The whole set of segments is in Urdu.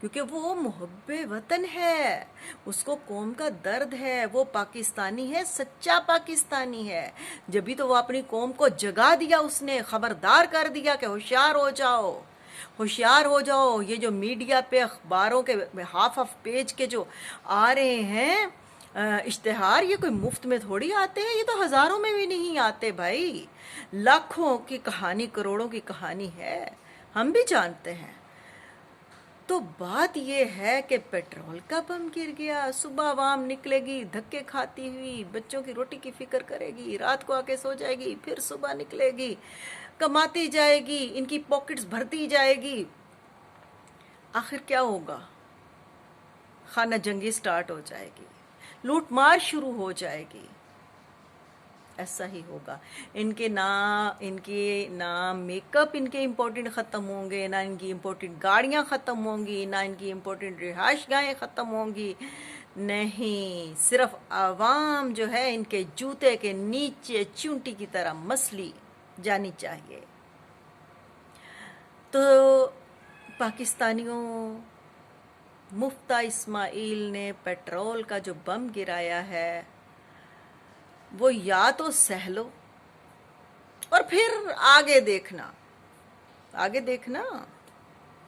کیونکہ وہ محب وطن ہے، اس کو قوم کا درد ہے، وہ پاکستانی ہے، سچا پاکستانی ہے. جبھی تو وہ اپنی قوم کو جگا دیا، اس نے خبردار کر دیا کہ ہوشیار ہو جاؤ، ہوشیار ہو جاؤ. یہ جو میڈیا پہ اخباروں کے ہاف آف پیج کے جو آ رہے ہیں اشتہار، یہ کوئی مفت میں تھوڑی آتے ہیں، یہ تو ہزاروں میں بھی نہیں آتے بھائی. لاکھوں کی کہانی، کروڑوں کی کہانی ہے، ہم بھی جانتے ہیں. تو بات یہ ہے کہ پیٹرول کا بم گر گیا، صبح عوام نکلے گی دھکے کھاتی ہوئی، بچوں کی روٹی کی فکر کرے گی، رات کو آ کے سو جائے گی، پھر صبح نکلے گی، کماتی جائے گی، ان کی پاکٹس بھرتی جائے گی. آخر کیا ہوگا؟ خانہ جنگی سٹارٹ ہو جائے گی، لوٹ مار شروع ہو جائے گی. ایسا ہی ہوگا. ان کے نہ میک اپ ان کے امپورٹنٹ ختم ہوں گے، نہ ان کی امپورٹنٹ گاڑیاں ختم ہوں گی، نہ ان کی امپورٹنٹ رہائش گاہیں ختم ہوں گی. نہیں، صرف عوام جو ہے ان کے جوتے کے نیچے چونٹی کی طرح مسلی جانی چاہیے. تو پاکستانیوں، مفتہ اسماعیل نے پیٹرول کا جو بم گرایا ہے وہ یا تو سہ لو اور پھر آگے دیکھنا. آگے دیکھنا،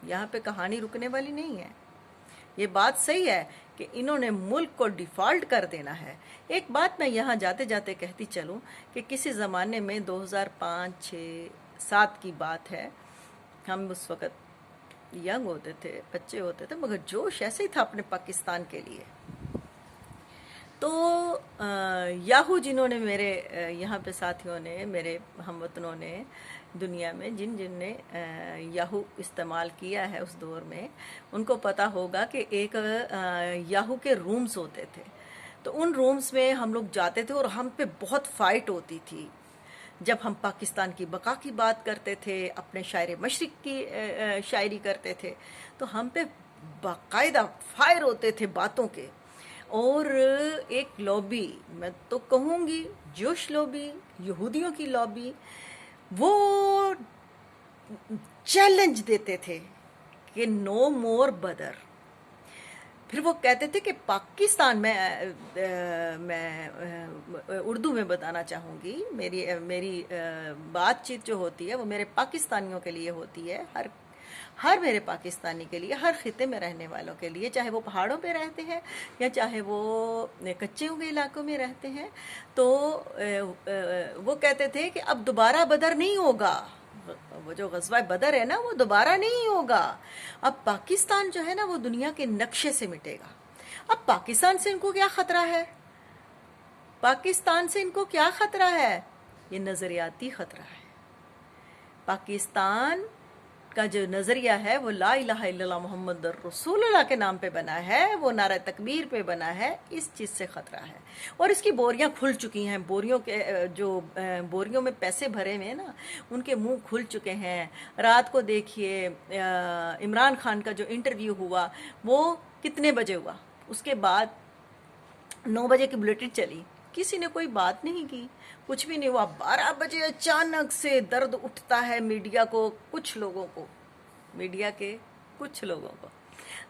یہاں پہ کہانی رکنے والی نہیں ہے. یہ بات صحیح ہے کہ انہوں نے ملک کو ڈیفالٹ کر دینا ہے. ایک بات میں یہاں جاتے جاتے کہتی چلوں کہ کسی زمانے میں 2005 6 7 کی بات ہے، ہم اس وقت ینگ ہوتے تھے، بچے ہوتے تھے، مگر جوش ایسے ہی تھا اپنے پاکستان کے لیے. تو یاہو جنہوں نے میرے یہاں پہ ساتھیوں نے، میرے ہم وطنوں نے دنیا میں جن نے یاہو استعمال کیا ہے اس دور میں، ان کو پتہ ہوگا کہ ایک یاہو کے رومز ہوتے تھے. تو ان رومز میں ہم لوگ جاتے تھے اور ہم پہ بہت فائٹ ہوتی تھی جب ہم پاکستان کی بقا کی بات کرتے تھے، اپنے شاعر مشرق کی شاعری کرتے تھے. تو ہم پہ باقاعدہ فائر ہوتے تھے باتوں کے. اور ایک لابی، میں تو کہوں گی جوش لابی، یہودیوں کی لابی، وہ چیلنج دیتے تھے کہ نو مور بدر. پھر وہ کہتے تھے کہ پاکستان میں اردو میں بتانا چاہوں گی، میری بات چیت جو ہوتی ہے وہ میرے پاکستانیوں کے لیے ہوتی ہے، ہر میرے پاکستانی کے لیے، ہر خطے میں رہنے والوں کے لیے، چاہے وہ پہاڑوں پہ رہتے ہیں یا چاہے وہ کچے ہوئے علاقوں میں رہتے ہیں. تو وہ کہتے تھے کہ اب دوبارہ بدر نہیں ہوگا. وہ جو غزوہ بدر ہے نا، وہ دوبارہ نہیں ہوگا. اب پاکستان جو ہے نا وہ دنیا کے نقشے سے مٹے گا. اب پاکستان سے ان کو کیا خطرہ ہے؟ پاکستان سے ان کو کیا خطرہ ہے؟ یہ نظریاتی خطرہ ہے. پاکستان کا جو نظریہ ہے وہ لا الہ الا اللہ محمد رسول اللہ کے نام پہ بنا ہے، وہ نعرہ تکبیر پہ بنا ہے. اس چیز سے خطرہ ہے. اور اس کی بوریاں کھل چکی ہیں. بوریوں میں پیسے بھرے ہوئے ہیں نا، ان کے منہ کھل چکے ہیں. رات کو دیکھیے عمران خان کا جو انٹرویو ہوا وہ کتنے بجے ہوا؟ اس کے بعد 9 بجے کی بلیٹن چلی، کسی نے کوئی بات نہیں کی، کچھ بھی نہیں ہوا. 12 بجے اچانک سے درد اٹھتا ہے میڈیا کے کچھ لوگوں کو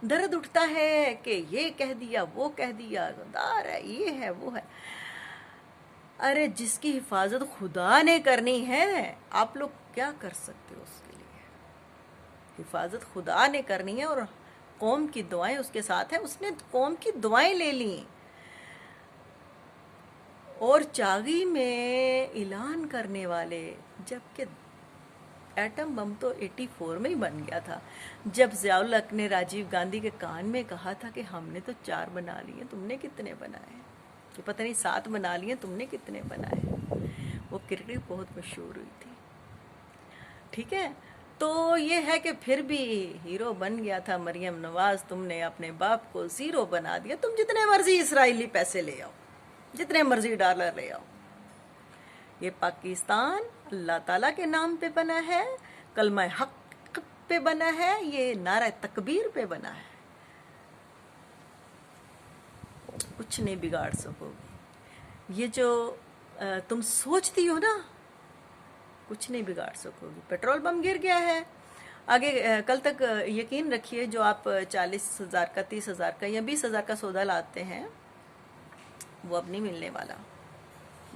درد اٹھتا ہے کہ یہ کہہ دیا، وہ کہہ دیا، دار ہے، یہ ہے، وہ ہے. ارے جس کی حفاظت خدا نے کرنی ہے، آپ لوگ کیا کر سکتے ہو اس کے لیے؟ حفاظت خدا نے کرنی ہے اور قوم کی دعائیں اس کے ساتھ ہیں. اس نے قوم کی دعائیں لے لیں. اور چاغی میں اعلان کرنے والے، جبکہ ایٹم بم تو 84 میں ہی بن گیا تھا، جب ضیاء الحق نے راجیو گاندھی کے کان میں کہا تھا کہ ہم نے تو 4 بنا لیے، تم نے کتنے بنائے؟ کہ پتہ نہیں 7 بنا لیے، تم نے کتنے بنائے؟ وہ کرکٹ بہت مشہور ہوئی تھی. ٹھیک ہے، تو یہ ہے کہ پھر بھی ہیرو بن گیا تھا مریم نواز. تم نے اپنے باپ کو زیرو بنا دیا. تم جتنے مرضی اسرائیلی پیسے لے آؤ، جتنے مرضی ڈالر لے آؤ. یہ پاکستان اللہ تعالیٰ کے نام پہ بنا ہے، کلمہ حق پہ بنا ہے، یہ نعرہ تکبیر پہ بنا ہے. کچھ نہیں بگاڑ سکو گی. یہ جو تم سوچتی ہو نا، کچھ نہیں بگاڑ سکو گی. پیٹرول بم گر گیا ہے، آگے کل تک یقین رکھیے جو آپ 40,000 کا 30,000 کا یا 20,000 کا سودا لاتے ہیں وہ اب نہیں ملنے والا.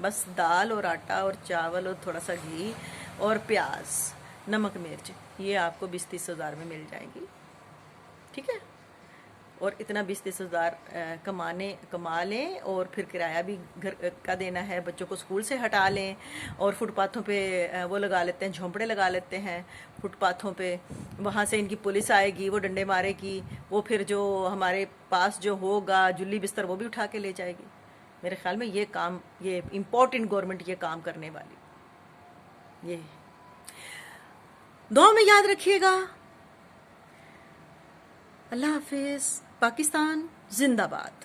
بس دال اور آٹا اور چاول اور تھوڑا سا گھی اور پیاز، نمک مرچ، یہ آپ کو 20-30 ہزار میں مل جائے گی. ٹھیک ہے، اور اتنا 20-30 ہزار کما لیں، اور پھر کرایہ بھی گھر کا دینا ہے، بچوں کو اسکول سے ہٹا لیں، اور فٹ پاتھوں پہ وہ لگا لیتے ہیں، جھونپڑے لگا لیتے ہیں فٹ پاتھوں پہ. وہاں سے ان کی پولیس آئے گی، وہ ڈنڈے مارے گی، وہ پھر جو ہمارے پاس جو ہوگا جلی بستر وہ بھی اٹھا کے لے جائے گی. میرے خیال میں یہ امپورٹنٹ گورنمنٹ یہ کام کرنے والی. یہ دعا میں یاد رکھیے گا. اللہ حافظ. پاکستان زندہ باد.